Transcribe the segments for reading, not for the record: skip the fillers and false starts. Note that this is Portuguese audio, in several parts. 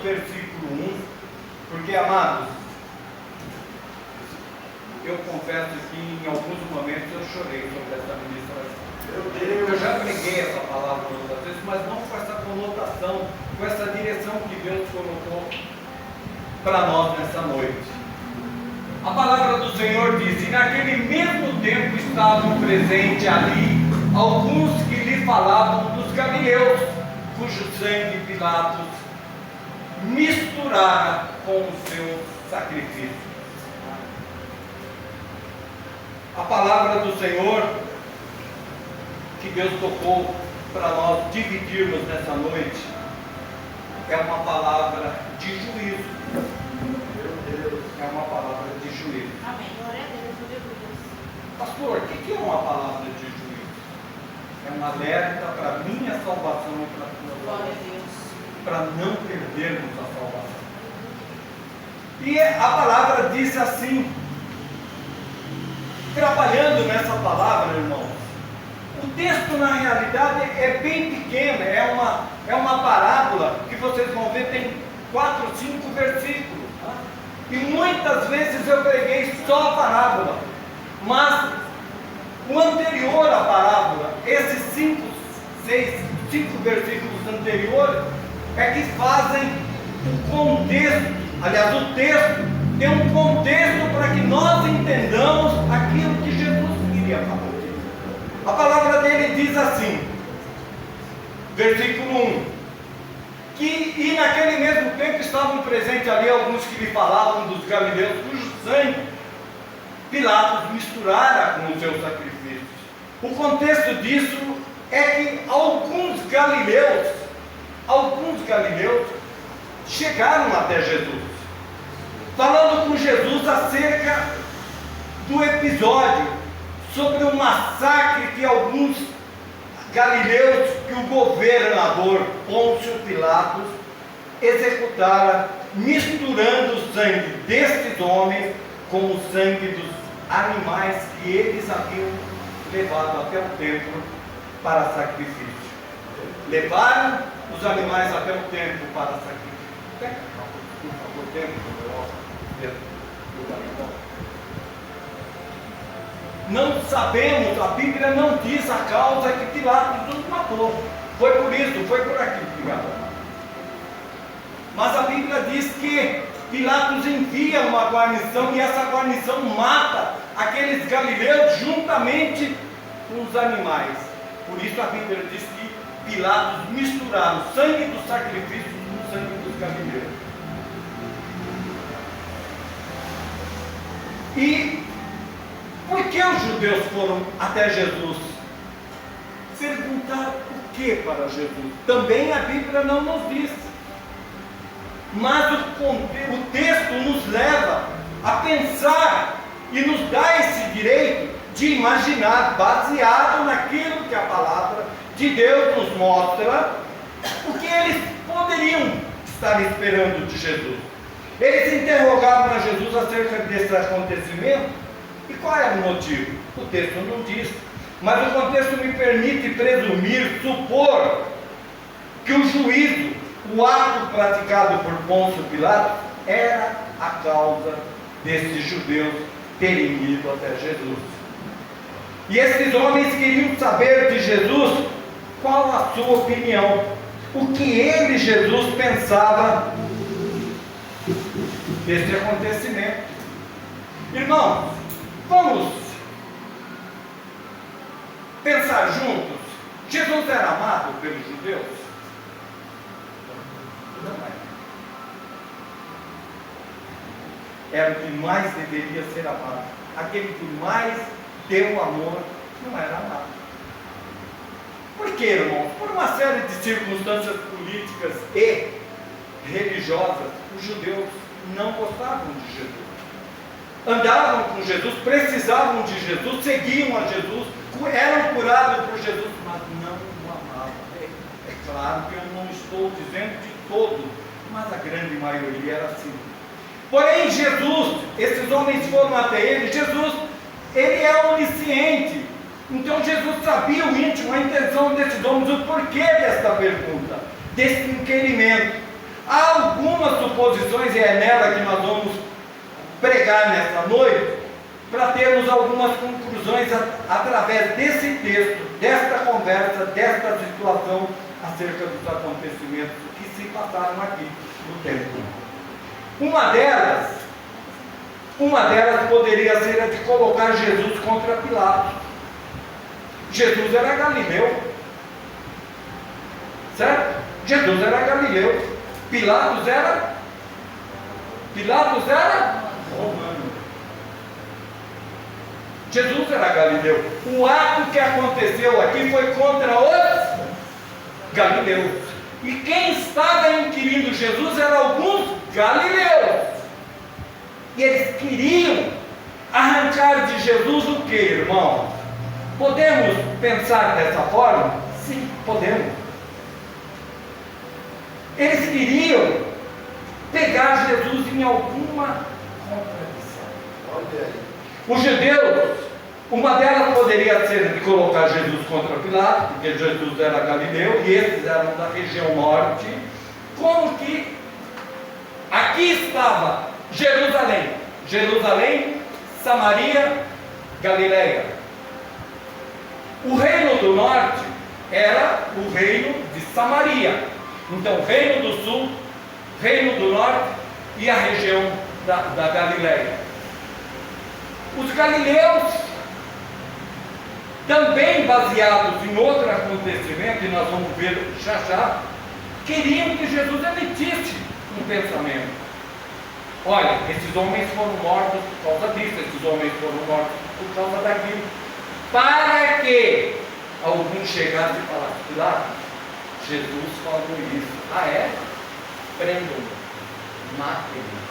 versículo 1, porque, amados, eu confesso que em alguns momentos eu chorei sobre essa ministração. Eu já preguei essa palavra outras vezes, mas não com essa conotação, com essa direção que Deus colocou para nós nessa noite. A palavra do Senhor diz: e naquele mesmo tempo estavam presentes ali alguns que lhe falavam dos galileus, cujo sangue Pilatos misturara com o seu sacrifício. A palavra do Senhor que Deus tocou para nós dividirmos nessa noite é uma palavra de juízo. Meu Deus, é uma palavra de juízo. Amém. Glória a Deus, aleluia. Pastor, o que é uma palavra de juízo? É um alerta para a minha salvação e para a tua Glória a Deus. para não perdermos a salvação. E a palavra diz assim, trabalhando nessa palavra, irmãos, o texto na realidade é bem pequeno, é uma parábola que vocês vão ver, tem 4, 5 versículos, tá? E muitas vezes eu preguei só a parábola, mas o anterior à parábola, esses 5 versículos anteriores, é que fazem o contexto, aliás, o texto tem um contexto para que nós entendamos aquilo que Jesus queria falar. A palavra dele diz assim, versículo 1, e naquele mesmo tempo estavam presentes ali alguns que lhe falavam dos galileus, cujo sangue Pilatos misturara com os seus sacrifícios. O contexto disso é que alguns galileus chegaram até Jesus, falando com Jesus acerca do episódio sobre o massacre que alguns galileus, que o governador Pôncio Pilatos executara, misturando o sangue destes homens com o sangue dos animais que eles haviam levado até o templo para sacrifício. Levaram os animais até o templo para sacrifício. Por favor, templo, não sabemos, a Bíblia não diz a causa que Pilatos os matou. Foi por isso, foi por aquilo, obrigado. Mas a Bíblia diz que Pilatos envia uma guarnição e essa guarnição mata aqueles galileus juntamente com os animais. Por isso a Bíblia diz que Pilatos misturaram o sangue dos sacrifícios com o sangue dos galileus. E por que os judeus foram até Jesus? Perguntar o que para Jesus? Também a Bíblia não nos diz. Mas o texto nos leva a pensar e nos dá esse direito de imaginar, baseado naquilo que a palavra de Deus nos mostra, o que eles poderiam estar esperando de Jesus. Eles interrogavam a Jesus acerca desse acontecimento. E qual era o motivo? O texto não diz, mas o contexto me permite presumir, supor que o juízo, o ato praticado por Pôncio Pilatos, era a causa desses judeus terem ido até Jesus. E esses homens queriam saber de Jesus qual a sua opinião, o que ele, Jesus, pensava desse acontecimento. Irmãos, vamos pensar juntos. Jesus era amado pelos judeus? Não é. Era o que mais deveria ser amado. Aquele que mais deu amor não era amado. Por quê, irmãos? Por uma série de circunstâncias políticas e religiosas, os judeus não gostavam de Jesus. Andavam com Jesus, precisavam de Jesus, seguiam a Jesus, eram curados por Jesus, mas não o amavam. É claro que eu não estou dizendo de todos, mas a grande maioria era assim. Porém, Jesus, esses homens foram até ele. Jesus, ele é onisciente. Então Jesus sabia o íntimo, a intenção desses homens, o porquê desta pergunta, desse inquirimento. Há suposições, e é nela que nós vamos pregar nessa noite, para termos algumas conclusões através desse texto, desta conversa, desta situação acerca dos acontecimentos que se passaram aqui no templo. Uma delas poderia ser a de colocar Jesus contra Pilatos. Jesus era galileu, certo? Jesus era galileu. Pilatos era romano. Jesus era galileu. O ato que aconteceu aqui foi contra os galileus. E quem estava inquirindo Jesus eram alguns galileus. E eles queriam arrancar de Jesus o que, irmãos? Podemos pensar dessa forma? Sim, podemos. Eles queriam pegar Jesus em alguma contradição. Olha aí. Os judeus, uma delas poderia ser de colocar Jesus contra Pilatos, porque Jesus era galileu e esses eram da região norte. Como que aqui estava Jerusalém, Samaria, Galileia. O reino do norte era o reino de Samaria. Então, reino do sul, reino do norte e a região da Galileia. Os galileus, também baseados em outro acontecimento, e nós vamos ver já, queriam que Jesus emitisse um pensamento. Olha, esses homens foram mortos por causa disso, esses homens foram mortos por causa daquilo. Para que algum chegasse e falasse: Pilatos, Jesus falou isso. Ah, é? Prendam-no, matem-no.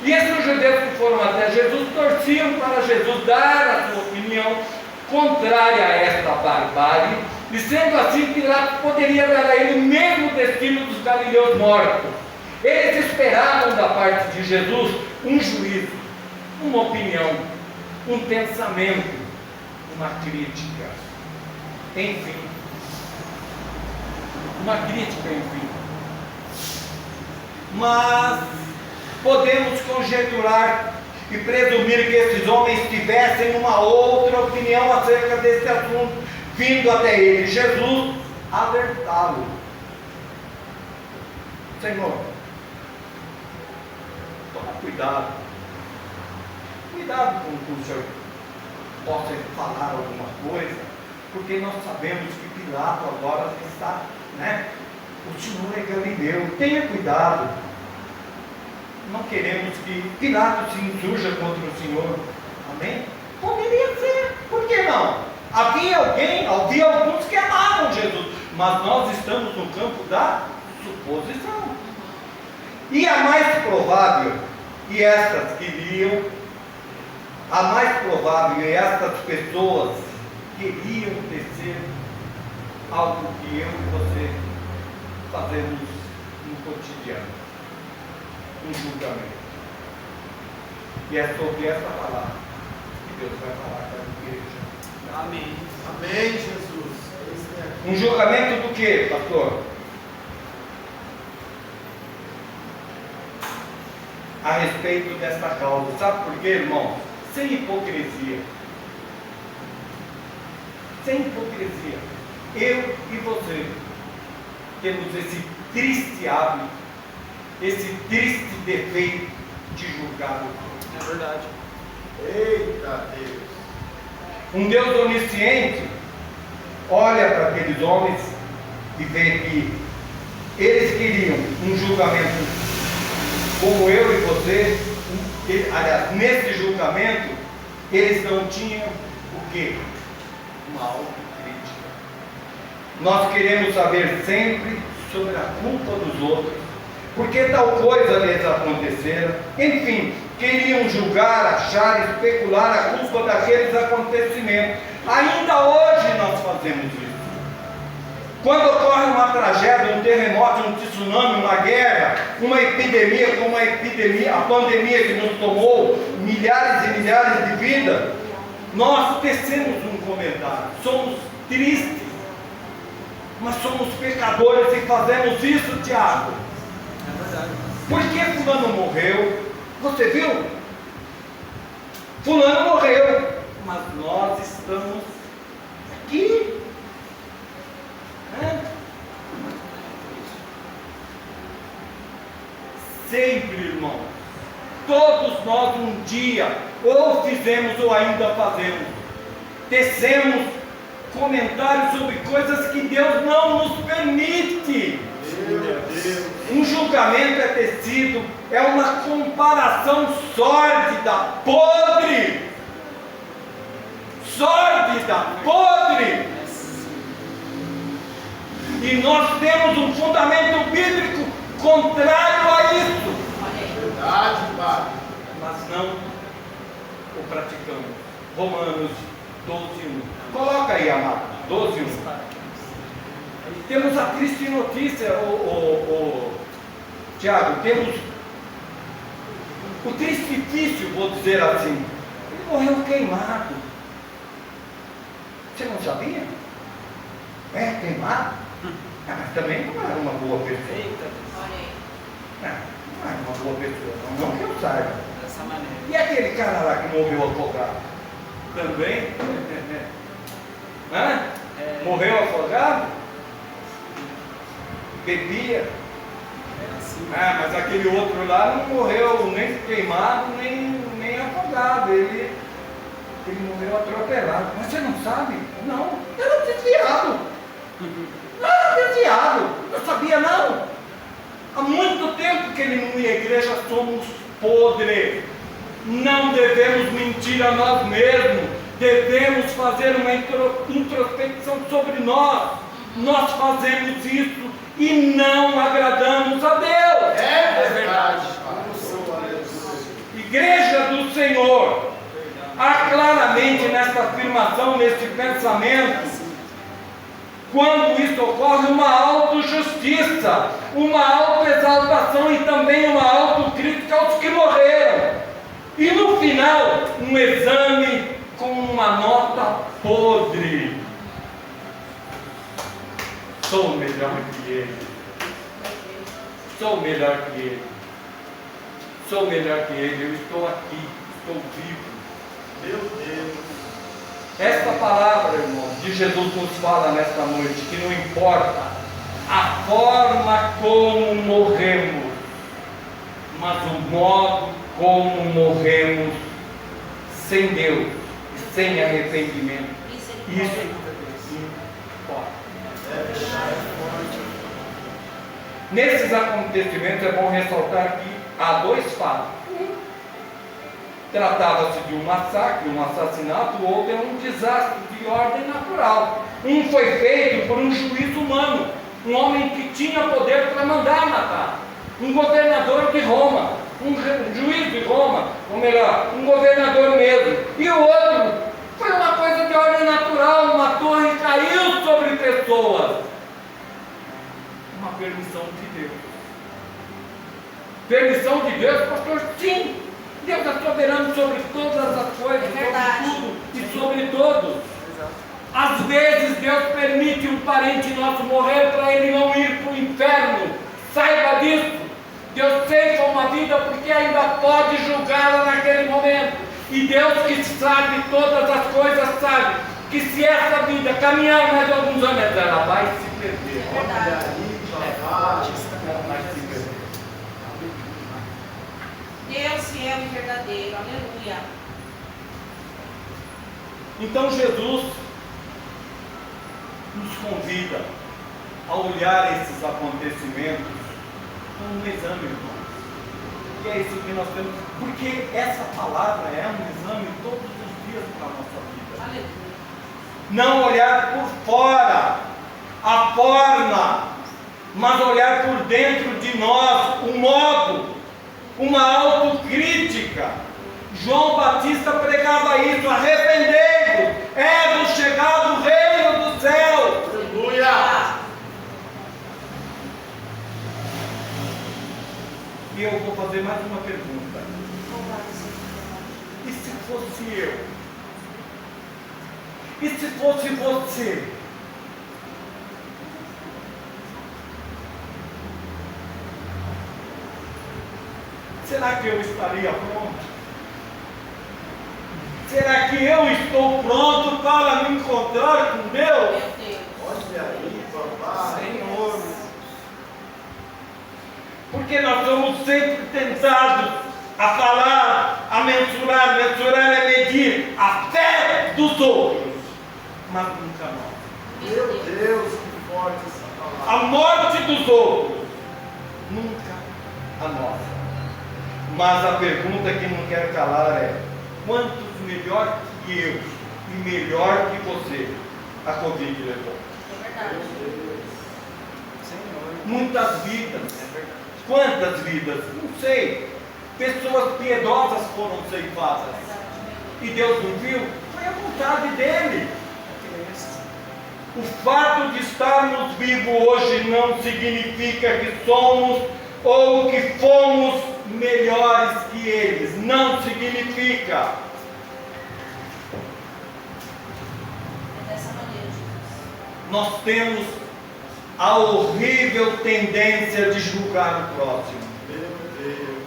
E esses judeus que foram até Jesus torciam para Jesus dar a sua opinião contrária a esta barbárie, e sendo assim, Pilatos poderia dar a ele o mesmo destino dos galileus mortos. Eles esperavam da parte de Jesus um juízo, uma opinião, um pensamento, uma crítica. Enfim, uma crítica, enfim. Mas podemos conjecturar e presumir que esses homens tivessem uma outra opinião acerca desse assunto, vindo até ele, Jesus, alertá-lo. Senhor, toma cuidado com o Senhor possa falar alguma coisa, porque nós sabemos que Pilato agora está, o Senhor é galileu, tenha cuidado. Não queremos que Pilato se insurja contra o Senhor. Amém? Poderia ser, por que não? Havia alguns que amavam Jesus, mas nós estamos no campo da suposição. E a mais provável, e estas pessoas queriam tecer algo que eu e você fazemos no cotidiano. Um julgamento. E é sobre essa palavra que Deus vai falar para a igreja. Amém. Amém, Jesus. Um julgamento do que, pastor? A respeito desta causa. Sabe por quê, irmãos? Sem hipocrisia. Sem hipocrisia. Eu e você temos esse triste hábito, esse triste defeito de julgar o outro. É verdade. Eita Deus. Um Deus onisciente olha para aqueles homens e vê que eles queriam um julgamento como eu e você. Aliás, nesse julgamento eles não tinham o quê? Uma autocrítica. Nós queremos saber sempre sobre a culpa dos outros, porque tal coisa lhes acontecera. Enfim, queriam julgar, achar, especular a culpa daqueles acontecimentos. Ainda hoje nós fazemos isso. Quando ocorre uma tragédia, um terremoto, um tsunami, uma guerra, uma epidemia, como a pandemia que nos tomou milhares e milhares de vidas, nós tecemos um comentário. Somos tristes, mas somos pecadores e fazemos isso, Tiago. É verdade. Por que fulano morreu? Você viu? Fulano morreu, mas nós estamos aqui. Sempre, irmão, todos nós um dia, ou fizemos ou ainda fazemos, tecemos comentários sobre coisas que Deus não nos permite. Um julgamento é tecido, é uma comparação sórdida, podre. Sórdida, podre. E nós temos um fundamento bíblico contrário a isso. Verdade, Pai. Mas não o praticamos. Romanos 12:1. Coloca aí, amado. 12:1. Temos a triste notícia, Tiago, temos o tristifício, vou dizer assim. Ele morreu queimado. Você não sabia? Queimado? Mas também não era uma boa pessoa. Não era uma boa pessoa, não que eu saiba. Dessa maneira. E aquele cara lá que morreu afogado? Também? Morreu afogado? Bebia? Mas aquele outro lá não morreu nem queimado, nem afogado. Ele morreu atropelado. Mas você não sabe? Não. Era desviado. Não sabia não. Há muito tempo que ele não ia à igreja. Somos podres. Não devemos mentir a nós mesmos. Devemos fazer uma introspecção sobre nós. Nós fazemos isso e não agradamos a Deus. É verdade, Pai. Igreja do Senhor, há claramente nesta afirmação, neste pensamento, quando isso ocorre, uma autojustiça, uma autoexaltação e também uma autocrítica aos que morreram. E no final, um exame com uma nota podre. Sou melhor que ele. Sou melhor que ele. Sou melhor que ele. Eu estou aqui. Estou vivo. Meu Deus. Esta palavra, irmão, de Jesus nos fala nesta noite, que não importa a forma como morremos, mas o modo como morremos sem Deus e sem arrependimento. Isso importa. Nesses acontecimentos é bom ressaltar que há dois fatos. Tratava-se de um massacre, um assassinato, o outro é um desastre de ordem natural. Um foi feito por um juiz humano, um homem que tinha poder para mandar matar, um governador de Roma, um juiz de Roma, ou melhor, um governador mesmo. E o outro foi uma coisa de ordem natural, uma torre caiu sobre pessoas. Uma permissão de Deus. Permissão de Deus, pastor? Sim. Deus é soberano sobre todas as coisas, sobre tudo e sobre todos. Às vezes Deus permite um parente nosso morrer para ele não ir para o inferno. Saiba disso. Deus ceifa uma vida porque ainda pode julgá-la naquele momento. E Deus que sabe todas as coisas sabe que se essa vida caminhar mais alguns anos, ela vai se perder. Ela vai se perder. Deus fiel e verdadeiro, aleluia. Então Jesus nos convida a olhar esses acontecimentos como um exame, irmãos. E é isso que nós temos, porque essa palavra é um exame todos os dias para a nossa vida. Aleluia. Não olhar por fora, a forma, mas olhar por dentro de nós, o modo. Uma autocrítica. João Batista pregava isso: arrependei-vos, é do chegado o reino dos céus. Aleluia. E eu vou fazer mais uma pergunta. E se fosse eu? E se fosse você? será que eu estaria pronto? Será que eu estou pronto para me encontrar com Deus? Meu Deus. Olha aí, papai. Senhor, porque nós somos sempre tentados a falar, a mensurar. Mensurar é medir a fé dos outros, mas nunca nós. Meu Deus, que forte essa palavra. A morte dos outros, nunca a nossa. Mas a pergunta que não quero calar é: quantos melhor que eu e melhor que você a Covid levou? É verdade. Muitas vidas. Quantas vidas? Não sei. Pessoas piedosas foram ceifadas. E Deus não viu? Foi a vontade dele. O fato de estarmos vivos hoje não significa que somos ou que fomos melhores que eles. Não significa. É dessa maneira, Jesus. Nós temos a horrível tendência de julgar o próximo. Meu Deus.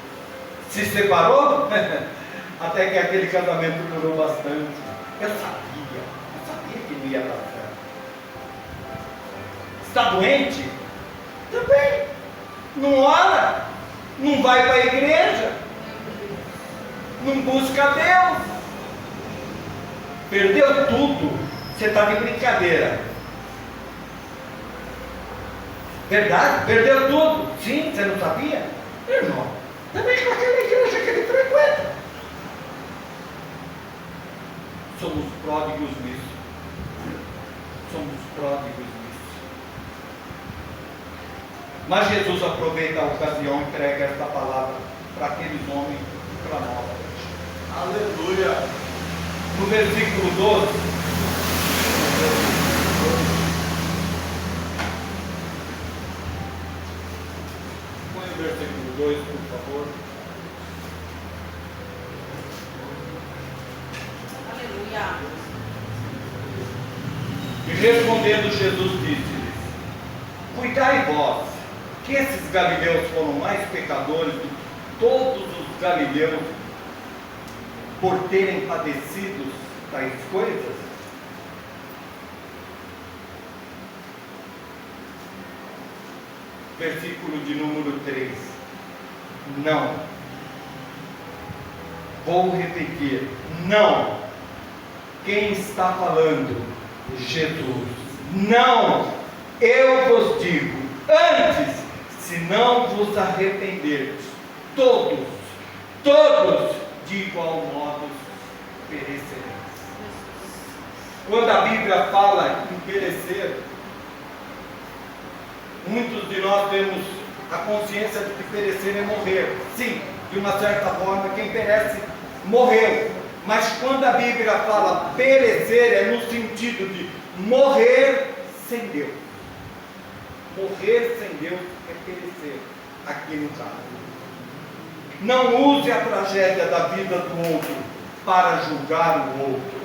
Se separou? Até que aquele casamento durou bastante. Eu sabia que não ia dar certo. Está doente? Também. Não ora, não vai para a igreja, não busca Deus. Perdeu tudo. Você está de brincadeira. Verdade? Perdeu tudo. Sim, você não sabia? Irmão, também com aquela igreja que ele frequenta. Somos pródigos nisso. Somos pródigos nisso. Mas Jesus aproveita a ocasião e entrega esta palavra para aqueles homens e para nós. Aleluia. No versículo 12. Põe o versículo 2, por favor. Aleluia. E respondendo Jesus disse-lhes: cuidai vós, que esses galileus foram mais pecadores do que todos os galileus por terem padecido tais coisas? Versículo de número 3. Não. Vou repetir. Não. Quem está falando? Jesus. Não. Eu vos digo, antes, se não vos arrependerdes, todos, de igual modo perecereis. Quando a Bíblia fala em perecer, muitos de nós temos a consciência de que perecer é morrer. Sim, de uma certa forma, quem perece morreu. Mas quando a Bíblia fala perecer, é no sentido de morrer sem Deus. Morrer sem Deus é perecer, aqui no caso. Não use a tragédia da vida do outro para julgar o outro.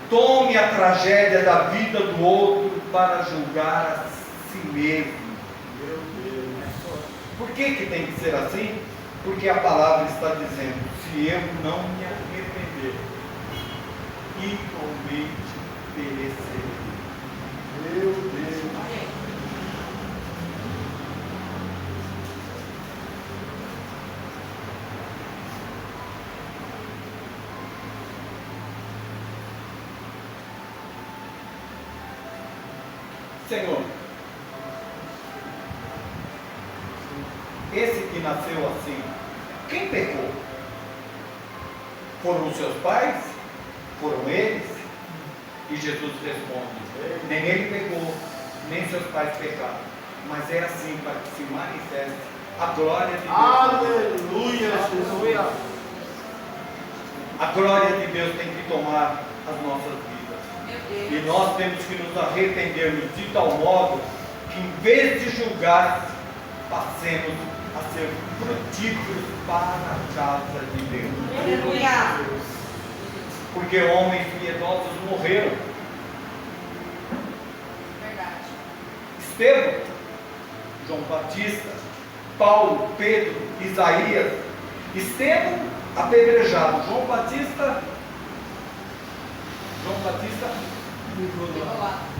Tome a tragédia da vida do outro para julgar a si mesmo. Meu Deus. Por que tem que ser assim? Porque a palavra está dizendo: se eu não me arrepender, igualmente perecerei. Meu Deus. Senhor, esse que nasceu assim, quem pecou? Foram os seus pais? Foram eles? E Jesus responde: nem ele pecou, nem seus pais pecaram, mas é assim para que se manifeste a glória de Deus. Aleluia, Jesus. A glória de Deus tem que tomar as nossas vidas. Meu E Deus. nós temos que nos arrependermos de tal modo que, em vez de julgar, passemos a ser frutíferos para a casa de Deus. Aleluia. Porque homens piedosos morreram. Verdade. Estevão, João Batista, Paulo, Pedro, Isaías, Estevão, apedrejado. João Batista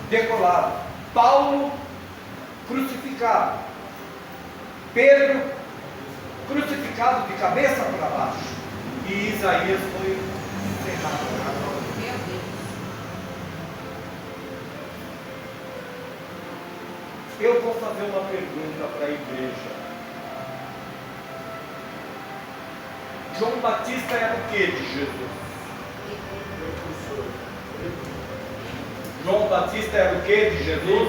decolado. Paulo, crucificado. Pedro, crucificado de cabeça para baixo. E Isaías foi enterrado. Meu Deus. Eu vou fazer uma pergunta para a igreja. João Batista era o que de Jesus? João Batista era o que de Jesus?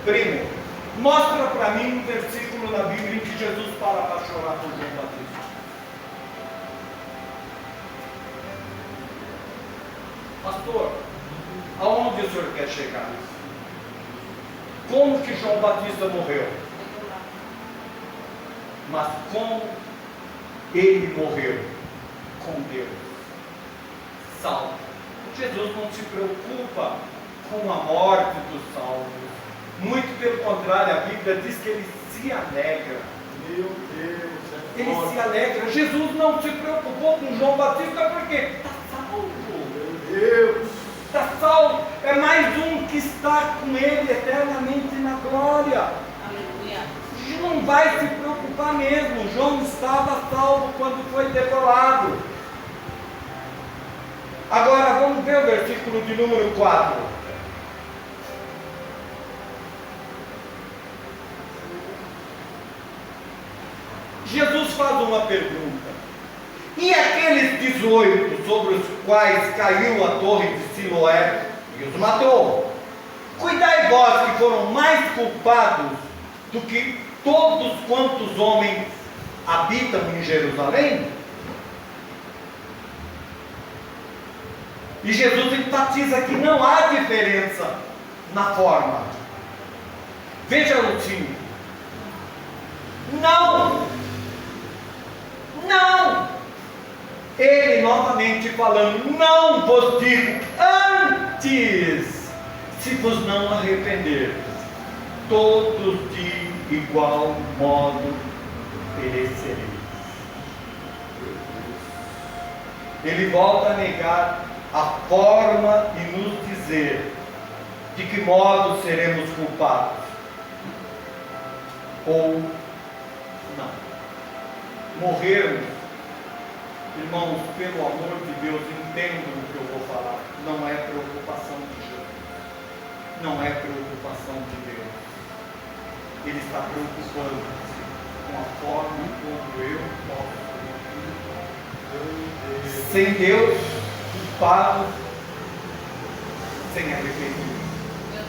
Primo. Mostra para mim um versículo na Bíblia em que Jesus para chorar por João Batista. Pastor, aonde o senhor quer chegar? Como que João Batista morreu? Mas como ele morreu? Com Deus. Salvo. Jesus não se preocupa com a morte dos salvos. Muito pelo contrário, a Bíblia diz que ele se alegra. Meu Deus, Ele se alegra. Jesus não se preocupou com João Batista porque está salvo. Meu Deus. Está salvo. É mais um que está com ele eternamente na glória. Aleluia. Não vai se preocupar mesmo. João estava salvo quando foi decolado. Agora vamos ver o versículo de número 4. Jesus faz uma pergunta. E aqueles 18 sobre os quais caiu a torre de Siloé e os matou? Cuidai vós que foram mais culpados do que todos quantos homens habitam em Jerusalém? E Jesus enfatiza que não há diferença na forma. Veja o time. Não! Ele novamente falando, não vos digo antes, se vos não arrependerdes, todos de igual modo perecereis. Ele volta a negar a forma e nos dizer de que modo seremos culpados ou não. Morrermos, irmãos, pelo amor de Deus, entendam o que eu vou falar. Não é preocupação de Jesus. Não é preocupação de Deus. Ele está preocupando-se com a forma como eu posso. Sem Deus, culpado, sem arrependimento. Meu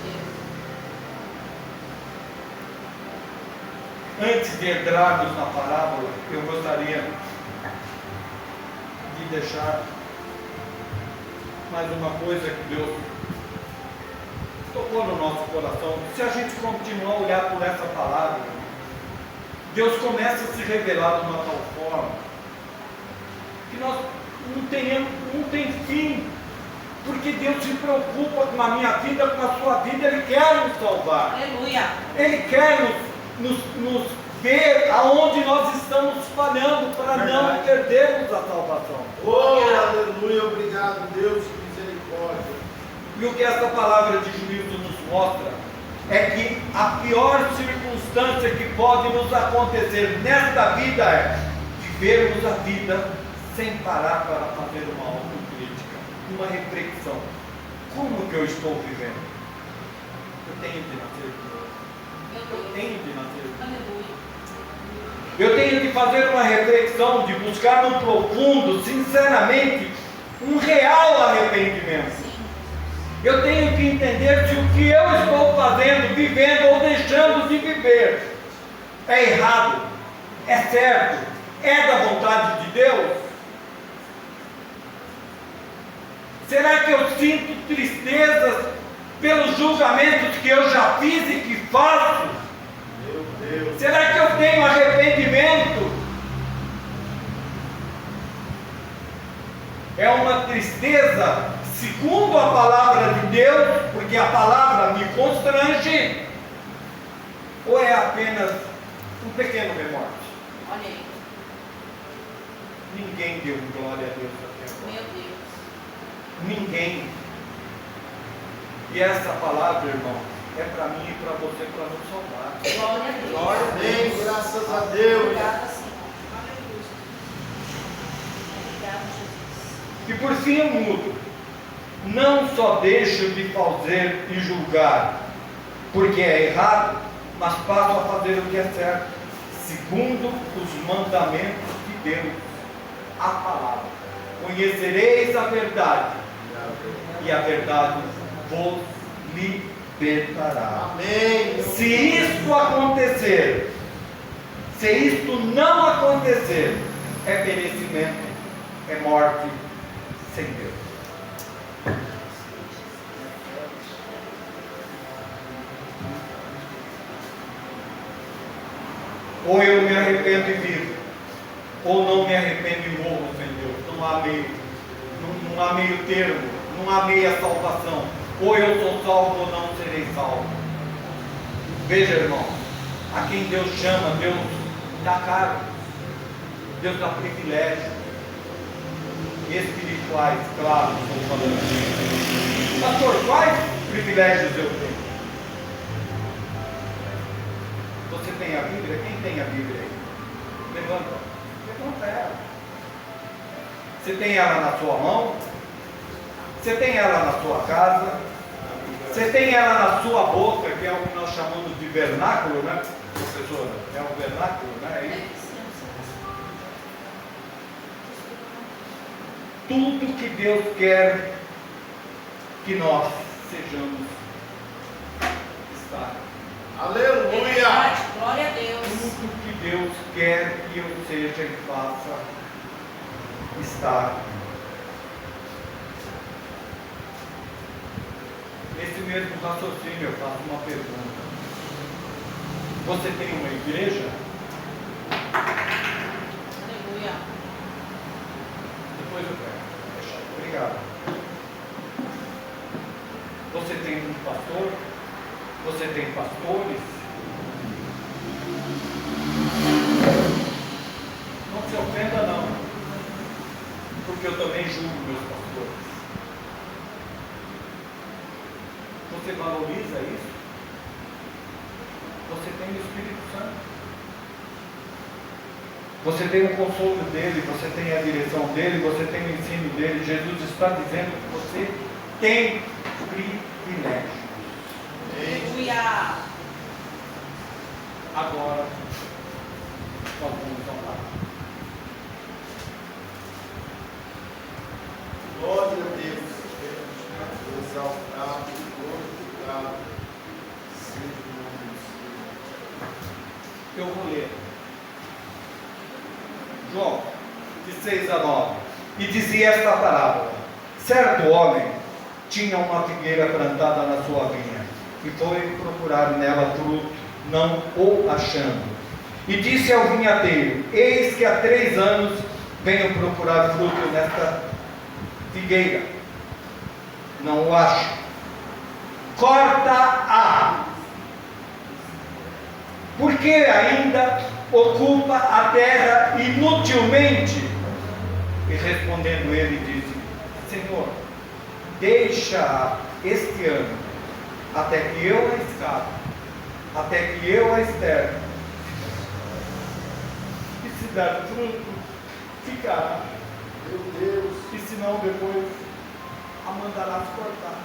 Deus. Antes de entrarmos na parábola, eu gostaria de deixar mais uma coisa que Deus tocou no nosso coração. Se a gente continuar a olhar por essa palavra, Deus começa a se revelar de uma tal forma que nós não tem fim, porque Deus se preocupa com a minha vida, com a sua vida. Ele quer nos salvar. Aleluia. Ele quer nos ver aonde nós estamos falhando para não perdermos a salvação. Oh, aleluia, obrigado, Deus, que misericórdia. E o que essa palavra de juízo nos mostra é que a pior circunstância que pode nos acontecer nesta vida é vivermos a vida sem parar para fazer uma autocrítica, uma reflexão. Como que eu estou vivendo? Eu tenho de nascer de novo. Eu tenho de nascer de novo. Aleluia. Eu tenho de fazer uma reflexão, de buscar no profundo, sinceramente, um real arrependimento. Eu tenho que entender se o que eu estou fazendo, vivendo ou deixando de viver é errado, é certo, é da vontade de Deus. Será que eu sinto tristezas pelos julgamentos que eu já fiz e que faço? Meu Deus. Será que eu tenho arrependimento? É uma tristeza segundo a palavra de Deus, porque a palavra me constrange, ou é apenas um pequeno remorso? Olha aí. Ninguém deu glória a Deus até agora. Meu Deus. Ninguém. E essa palavra, irmão, é para mim e para você, para nos salvar. Glória a Deus. Glória a Deus, graças a Deus. Obrigada, Senhor. Aleluia. Obrigado, Jesus. E por fim eu mudo. Não só deixo de fazer e julgar, porque é errado, mas passo a fazer o que é certo, segundo os mandamentos de Deus, a palavra. Conhecereis a verdade, e a verdade vos libertará. Amém. Se isto acontecer, se isto não acontecer, é perecimento, é morte sem Deus. Ou eu me arrependo e vivo, ou não me arrependo e morro sem Deus. Não há meio, não há meio termo, não há meia salvação. Ou eu sou salvo ou não serei salvo. Veja, irmão, a quem Deus chama, Deus dá cargo, Deus dá privilégios espirituais, claro, estou falando. Pastor, quais privilégios eu tenho? Você tem a Bíblia? Quem tem a Bíblia aí? Levanta ela. Você tem ela na sua mão? Você tem ela na sua casa? Você tem ela na sua boca, que é o que nós chamamos de vernáculo, né, professora? É o vernáculo, né? É isso? Tudo que Deus quer que nós sejamos está. Aleluia. Glória a Deus. Tudo que Deus quer que eu seja e faça está. Nesse mesmo raciocínio eu faço uma pergunta. Você tem uma igreja? Aleluia. Depois eu pego. Fechado. Obrigado. Você tem um pastor? Você tem pastores? Não se ofenda não, porque eu também julgo meus pastores. Você valoriza isso? Você tem o Espírito Santo. Você tem o consolo dele, você tem a direção dele, você tem o ensino dele. Jesus está dizendo que você tem privilégio. Aleluia. Agora, nós vamos orar. Glória a Deus. Exaltado e glorificado seja o nome do Senhor. Eu vou ler. João, de 6 a 9. E dizia esta parábola: certo homem tinha uma figueira plantada na sua vinha, e foi procurar nela fruto, não o achando. E disse ao vinhateiro: eis que há 3 anos venho procurar fruto nesta figueira, não o acho. Corta-a, porque ainda ocupa a terra inutilmente. E respondendo ele, disse: Senhor, deixa este ano, até que eu a escave, até que eu a externo. E se der fruto, ficará. Meu Deus. E se não, depois a mandarás cortar.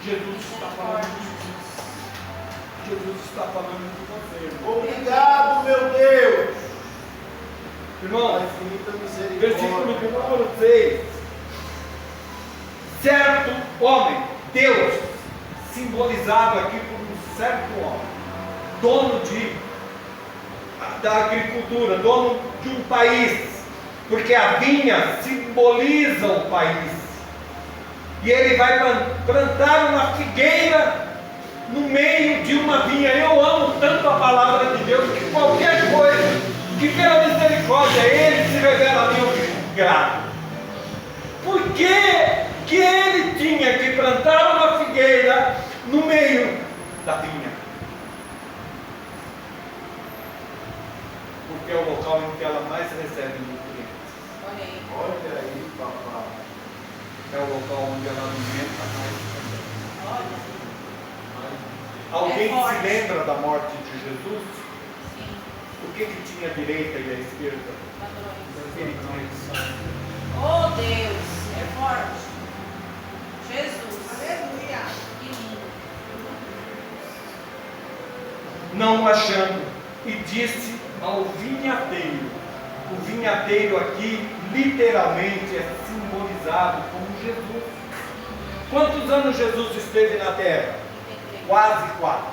Jesus está falando disso. Jesus está falando de você, irmão. Obrigado, meu Deus. Irmão, Infinita versículo misericórdia. de número 6. Certo homem, Deus, simbolizado aqui por um certo homem, dono da agricultura, dono de um país, porque a vinha simboliza o país, e ele vai plantar uma figueira no meio de uma vinha. Eu amo tanto a palavra de Deus que qualquer coisa que pela misericórdia ele se revela a mim, eu fico grato. Por que ele tinha que plantar uma figueira no meio da vinha? Porque é o local em que ela mais recebe nutrientes. é o local onde ela alimenta mais também. Olha. Alguém É forte. se lembra da morte de Jesus? Sim. O que tinha a direita e a esquerda? Ladrões. Ele tinha sangue. Oh Deus, é forte. Jesus. Aleluia. Que lindo. Não o achando, e disse ao vinhateiro. O vinhateiro aqui literalmente é simbolizado como Jesus. Quantos anos Jesus esteve na terra? Quase 4.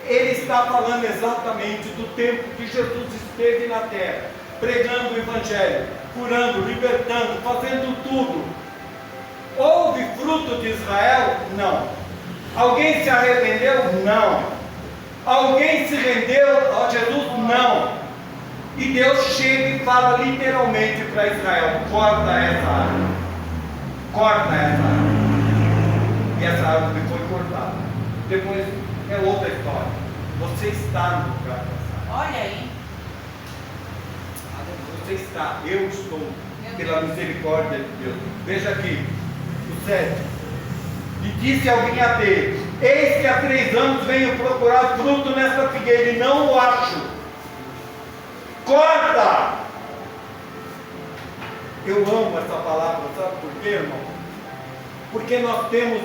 Ele está falando exatamente do tempo que Jesus esteve na terra, pregando o Evangelho, curando, libertando, fazendo tudo. Houve fruto de Israel? Não. Alguém se arrependeu? Não. Alguém se rendeu a Jesus? Não. E Deus chega e fala literalmente para Israel: corta essa árvore. Corta essa árvore. E essa árvore foi cortada. Depois é outra história. Você está no lugar dessa árvore. Olha aí. Você está, eu estou, pela misericórdia de Deus. Veja aqui, o 7. E disse ao vinhateiro: eis que há 3 anos venho procurar fruto nesta figueira e não o acho. Corta! Eu amo essa palavra, sabe por quê, irmão? Porque nós temos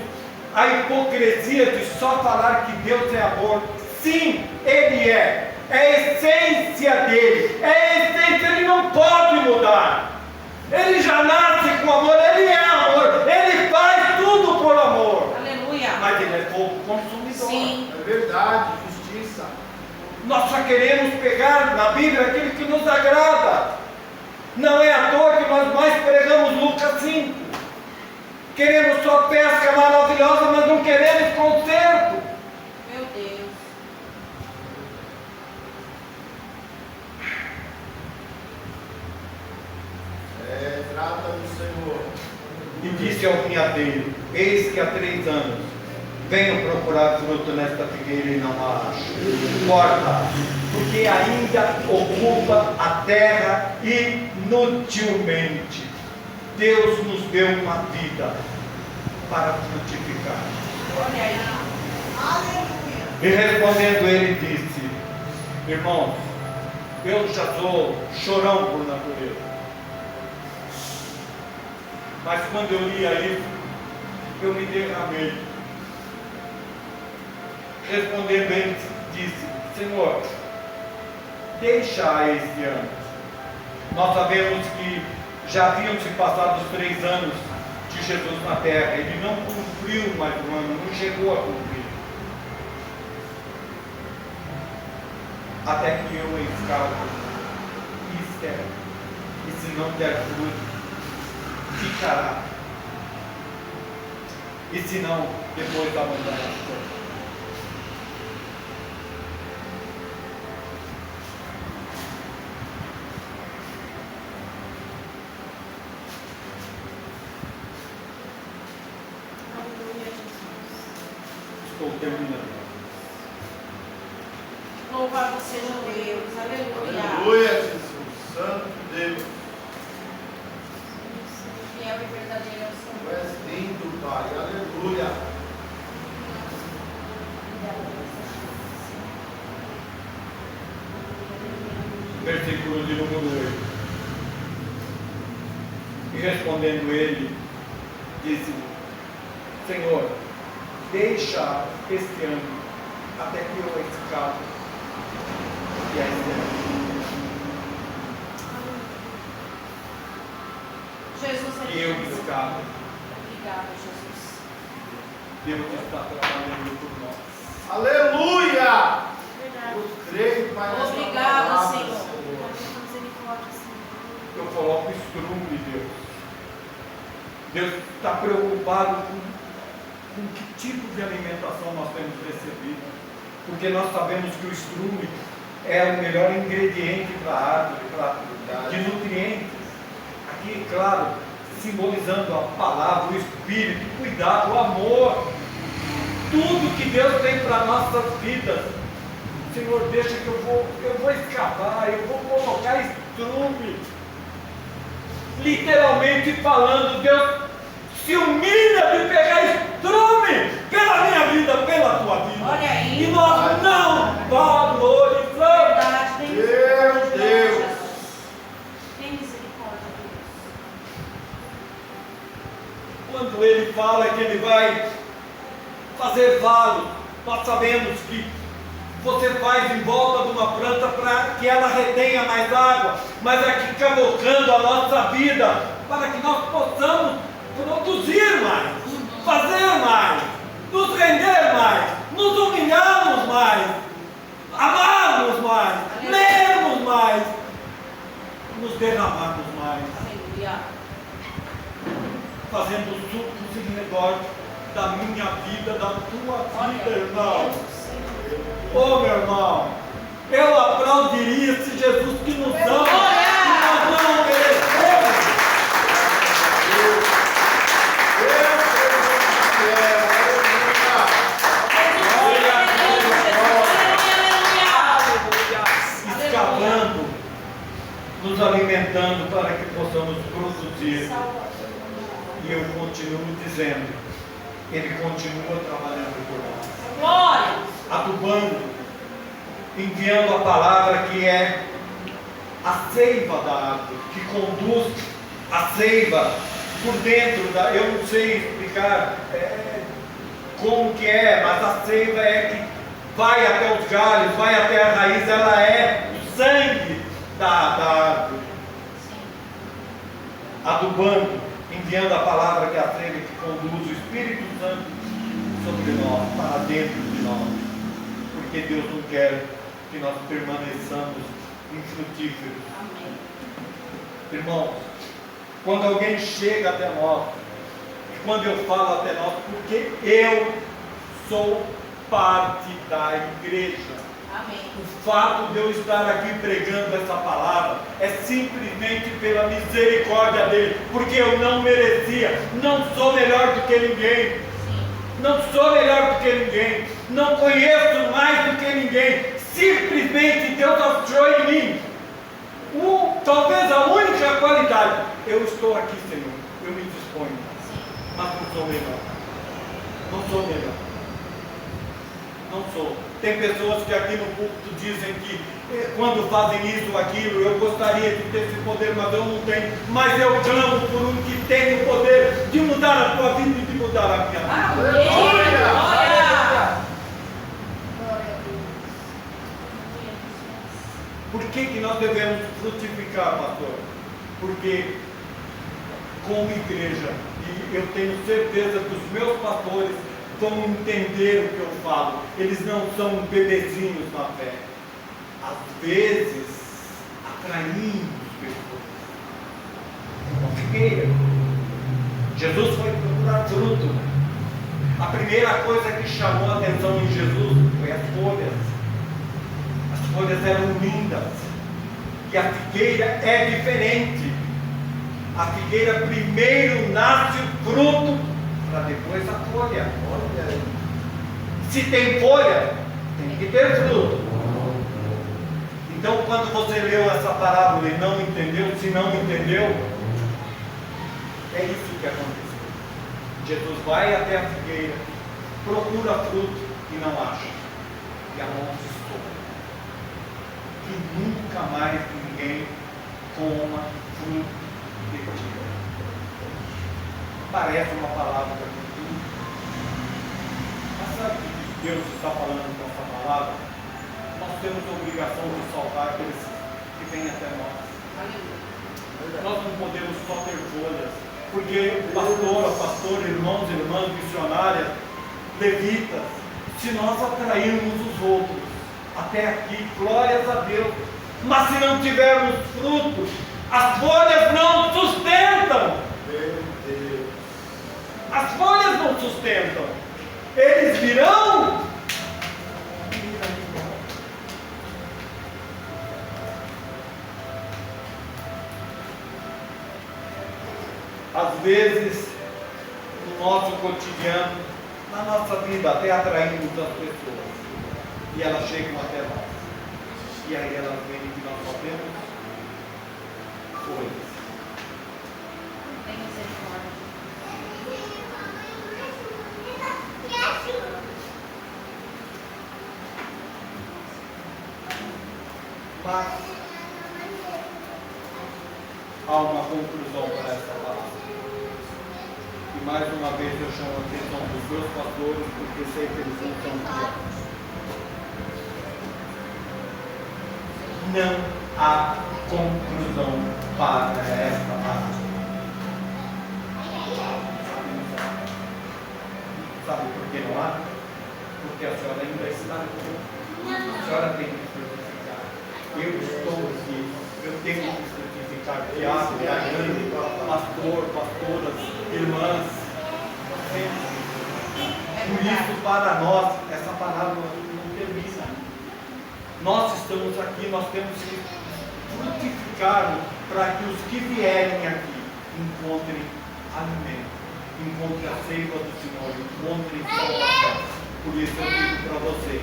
a hipocrisia de só falar que Deus é amor. Sim, Ele é. É a essência dele. É a essência, Ele não pode mudar. Ele já nasce com amor, Ele é amor. Ele faz tudo por amor. Aleluia. Mas Ele é fogo consumidor. Sim. É verdade, justiça. Nós só queremos pegar na Bíblia aquilo que nos agrada. Não é à toa que nós mais pregamos Lucas 5. Queremos só pesca maravilhosa, mas não queremos conserto. Meu Deus. Trata do Senhor. E disse ao vinhateiro: eis que há 3 anos venho procurar fruto nesta figueira e não a acho. Corta, porque ainda ocupa a terra inutilmente. Deus nos deu uma vida para frutificar. Olha aí. Aleluia. E respondendo ele disse: irmãos, eu já sou chorão por natureza. Mas quando eu lia isso, eu me derramei. Respondendo ele disse: Senhor, deixa este ano. Nós sabemos que já haviam se passado os 3 anos de Jesus na terra. Ele não cumpriu mais um ano, não chegou a cumprir. Até que eu escaldo e espero. E se não der fruto, ficará. E se não, depois abandonará. Aleluia, Jesus. Estou terminando. Louvado seja Deus. Aleluia. Aleluia, Jesus. Santo Deus. Fiel e verdadeiro é o Tu Senhor. és lindo, Pai. Aleluia. Versículo de número 8. E respondendo ele, disse: Senhor, deixa este ano até que eu escape e a esperança. Jesus é E eu Deus. escapo. Obrigado, Jesus. Deus está trabalhando por nós. Aleluia. Verdade. Eu creio, Pai, nesta Obrigado, palavra, Senhor. Tua misericórdia, Senhor. Eu coloco estrume, Deus. Deus está preocupado com que tipo de alimentação nós temos recebido. Porque nós sabemos que o estrume é o melhor ingrediente para a árvore, de nutrientes. Aqui, claro, simbolizando a palavra, o Espírito, o cuidado, o amor. Tudo que Deus tem para nossas vidas. Senhor, deixa que eu vou escavar, eu vou colocar estrume. Literalmente falando, Deus se humilha de pegar estrume pela minha vida, pela tua vida. Olha aí. E nós não valorizamos. Verdade, tem Meu misericórdia de nós, Deus. Jesus. Tem misericórdia, Deus. Quando ele fala que ele vai fazer valo, nós sabemos que você faz em volta de uma planta para que ela retenha mais água, mas aqui cavocando a nossa vida para que nós possamos produzir mais, fazer mais, nos render mais, nos humilharmos mais, amarmos mais, lermos mais, nos derramarmos mais, Aleluia. fazendo sucos em redor da minha vida, da tua vida, irmão. Oh, meu irmão, eu aplaudiria se Jesus que nos ama, e nós não merecemos. Escavando, nos alimentando para que possamos produzir. E eu continuo dizendo, Ele continua trabalhando por nós. Glória. Adubando, enviando a palavra que é a seiva da árvore, que conduz a seiva por dentro da. Eu não sei explicar como que é, mas a seiva é que vai até os galhos, vai até a raiz, ela é o sangue da árvore. Adubando, enviando a palavra que é a seiva que conduz o Espírito Santo sobre nós, para dentro de nós. Porque Deus não quer que nós permaneçamos infrutíferos. Amém. Irmãos, quando alguém chega até nós, e quando eu falo até nós, porque eu sou parte da igreja. Amém. O fato de eu estar aqui pregando essa palavra é simplesmente pela misericórdia dele, porque eu não merecia, não sou melhor do que ninguém. Não sou melhor do que ninguém, não conheço mais do que ninguém, simplesmente Deus achou em mim talvez a única qualidade. Eu estou aqui, Senhor, eu me disponho, mas não sou melhor, não sou melhor, não sou. Tem pessoas que aqui no púlpito dizem que quando fazem isso ou aquilo, eu gostaria de ter esse poder, mas eu não tenho. Mas eu clamo por um que tem o poder de mudar a tua vida e de mudar a minha vida. Amém. Glória. Por que nós devemos frutificar, pastor? Porque como igreja, e eu tenho certeza que os meus pastores vão entender o que eu falo, eles não são bebezinhos na fé. Às vezes, atraímos pessoas. Uma figueira. Jesus foi procurar fruto. A primeira coisa que chamou a atenção em Jesus foi as folhas. As folhas eram lindas. E a figueira é diferente. A figueira primeiro nasce o fruto, para depois a folha. Se tem folha, tem que ter fruto. Então, quando você leu essa parábola e não entendeu, se não entendeu, é isso que aconteceu. Jesus vai até a figueira, procura fruto e não acha. E amaldiçoa. Que nunca mais ninguém coma fruto de ti. Parece uma palavra muito. Mas sabe o que Deus está falando com essa palavra? Nós temos a obrigação de salvar aqueles que vêm até nós. Nós não podemos só ter folhas, porque pastor, irmãos, irmãs, missionárias, levitas, se nós atrairmos os outros até aqui, glórias a Deus, mas se não tivermos frutos, as folhas não sustentam. Meu Deus. As folhas não sustentam. Eles virão. Às vezes, no nosso cotidiano, na nossa vida, até atraímos as pessoas. E elas chegam até nós. E aí elas veem que nós só temos folhas. Tem misericórdia. Mas há uma conclusão para essa palavra. E mais uma vez eu chamo a atenção dos meus pastores, porque sei que eles não são piores. Não há conclusão para esta palavra. Sabe por que não há? Porque a senhora ainda está aqui. A senhora tem que frutificar. Eu estou aqui. Eu tenho que frutificar. Tiago, Daiane, pastor, pastoras, irmãs. Por isso, para nós, essa palavra não termina. Nós estamos aqui, nós temos que frutificar para que os que vierem aqui encontrem alimento, encontrem a seiva do Senhor, encontrem salvação. Por isso eu digo para você,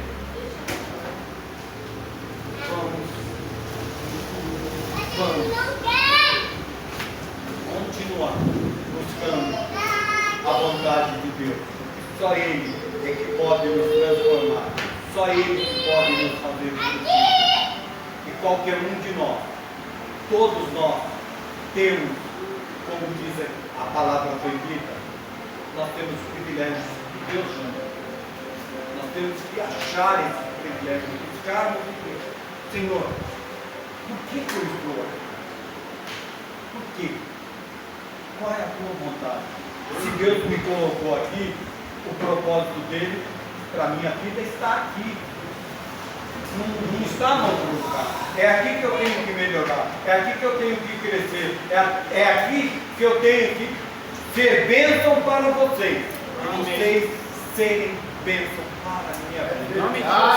vamos continuar buscando a vontade de Deus, porque só Ele é que pode nos transformar, só Ele que pode nos fazer frutíferos. E qualquer um de nós, todos nós, temos, como diz a palavra foi dita, nós temos privilégios que Deus chama. Nós temos que achar esse privilégio, buscarmos em Deus. Senhor, por que eu estou aqui? Por quê? Qual é a tua vontade? Se Deus me colocou aqui, o propósito dele para a minha vida está aqui. Não está no outro lugar. É aqui que eu tenho que melhorar. É aqui que eu tenho que crescer. É aqui que eu tenho que ser bênção para vocês. E vocês serem bênção para a minha vida.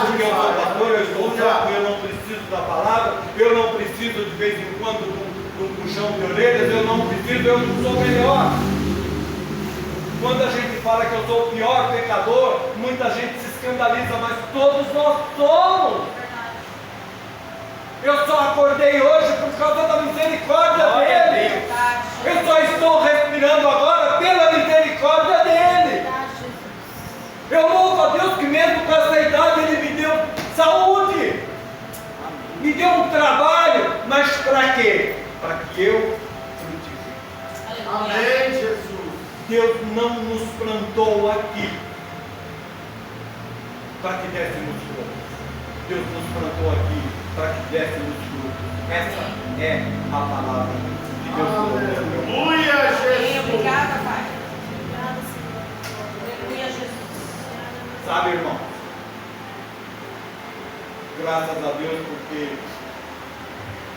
Porque eu sou pastor, eu estou fraco, eu não preciso da palavra, eu não preciso de vez em quando de um puxão de orelhas, eu não preciso, eu não sou melhor. Quando a gente fala que eu sou o pior pecador, muita gente se escandaliza, mas todos nós somos. Eu só acordei hoje por causa da misericórdia dele. Eu só estou respirando agora pela misericórdia dele. Eu louvo a Deus que mesmo com essa idade Ele me deu saúde, me deu um trabalho, mas para quê? Para que eu frutifique. Amém, Jesus. Deus não nos plantou aqui para que dessemos frutos. Deus nos plantou aqui para que dessemos frutos. Essa é a palavra de Deus. Aleluia, Jesus. Obrigada, Pai. Obrigada, Senhor. Aleluia, Jesus. Sabe, irmão? Graças a Deus, porque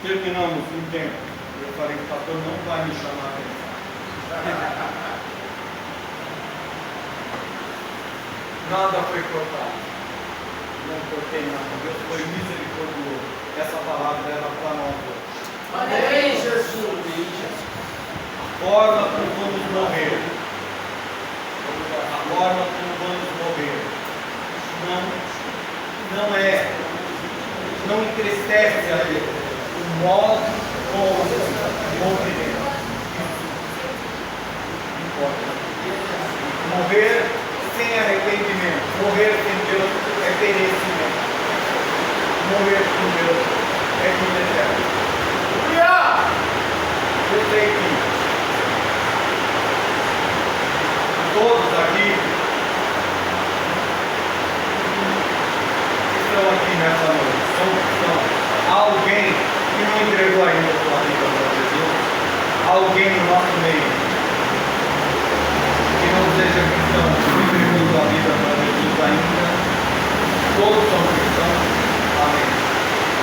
terminamos um tempo. Eu falei que o pastor não vai me chamar a atenção. Nada foi cortado. Não cortei nada. Deus foi misericordioso. Essa palavra era para nós hoje. Amém, Jesus. A forma como vamos morrer. A forma como vamos morrer. Não entristece a Deus. O modo como morreremos. Importa. Morrer sem arrependimento, morrer sem Deus é perecimento, morrer com Deus é vida eterna. Eu sei que todos aqui estão aqui nessa noite, são cristãos. Há alguém que não entregou ainda a sua vida para Jesus, há alguém no nosso meio que não seja cristão, que não entregou sua vida para Jesus ainda. Todos são cristãos. Amém.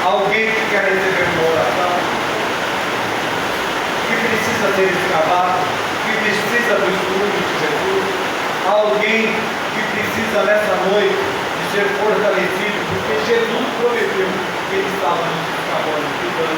Alguém que quer receber uma oração, que precisa ser escavado, que precisa do estudo de Jesus. Alguém que precisa nessa noite de ser fortalecido, porque Jesus prometeu que Ele estava nos escavando, cuidando